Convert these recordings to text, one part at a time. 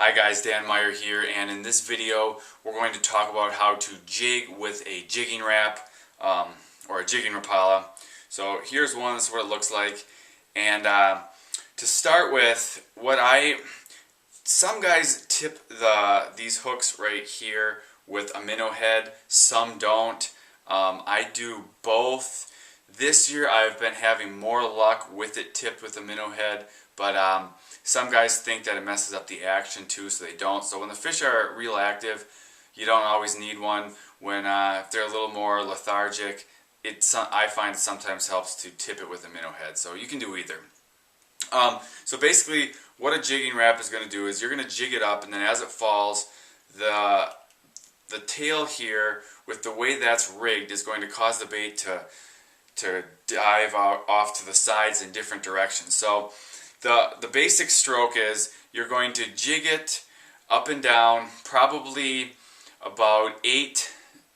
Hi guys, Dan Meyer here, and in this video we're going to talk about how to jig with a jigging Rap or a jigging Rapala. So here's one, this is what it looks like. And to start with, some guys tip these hooks right here with a minnow head, some don't. I do both. This year I've been having more luck with it tipped with a minnow head, but some guys think that it messes up the action too, so they don't. So when the fish are real active, you don't always need one. When if they're a little more lethargic, I find it sometimes helps to tip it with a minnow head. So you can do either. So basically, what a jigging Rap is going to do is you're going to jig it up, and then as it falls, the tail here, with the way that's rigged, is going to cause the bait to dive off to the sides in different directions. So the basic stroke is you're going to jig it up and down, probably about 8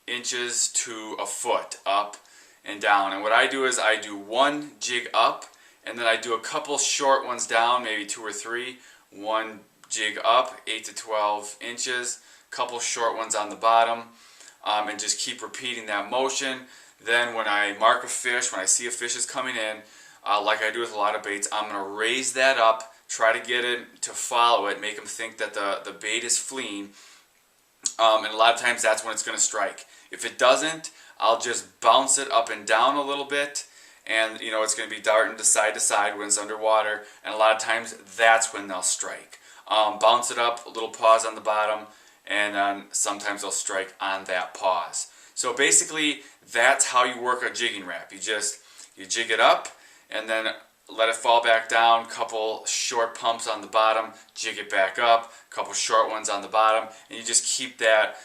inches to a foot up and down. And what I do is I do one jig up, and then I do a couple short ones down, maybe 2 or 3. One jig up, 8 to 12 inches, couple short ones on the bottom, and just keep repeating that motion. Then when I mark a fish, when I see a fish is coming in, like I do with a lot of baits, I'm going to raise that up, try to get it to follow it, make them think that the bait is fleeing, and a lot of times that's when it's going to strike. If it doesn't, I'll just bounce it up and down a little bit, and it's going to be darting to side when it's underwater, and a lot of times that's when they'll strike. Bounce it up, a little pause on the bottom, and then sometimes they'll strike on that pause. So basically, that's how you work a jigging Rap. You jig it up, and then let it fall back down, couple short pumps on the bottom, jig it back up, couple short ones on the bottom, and you just keep that,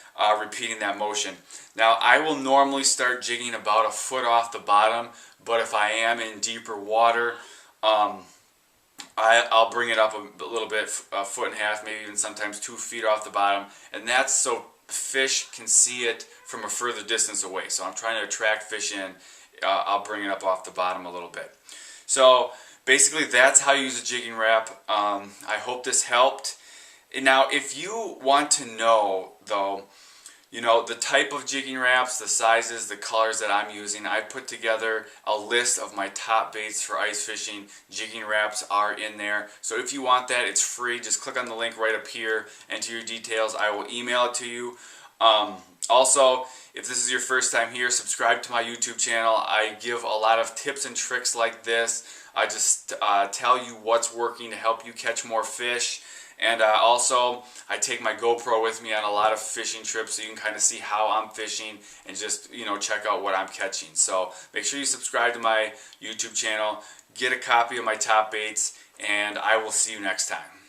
repeating that motion. Now, I will normally start jigging about a foot off the bottom, but if I am in deeper water, I'll bring it up a little bit, a foot and a half, maybe even sometimes 2 feet off the bottom, and that's so fish can see it from a further distance away. So I'm trying to attract fish in. I'll bring it up off the bottom a little bit. So basically that's how you use a jigging Rap. I hope this helped. And now if you want to know though, the type of jigging Raps, the sizes, the colors that I'm using, I put together a list of my top baits for ice fishing. Jigging Raps are in there. So if you want that, it's free. Just click on the link right up here, enter your details. I will email it to you. Also, if this is your first time here, subscribe to my YouTube channel. I give a lot of tips and tricks like this. I just tell you what's working to help you catch more fish. And also, I take my GoPro with me on a lot of fishing trips so you can kind of see how I'm fishing and just, check out what I'm catching. So make sure you subscribe to my YouTube channel, get a copy of my top baits, and I will see you next time.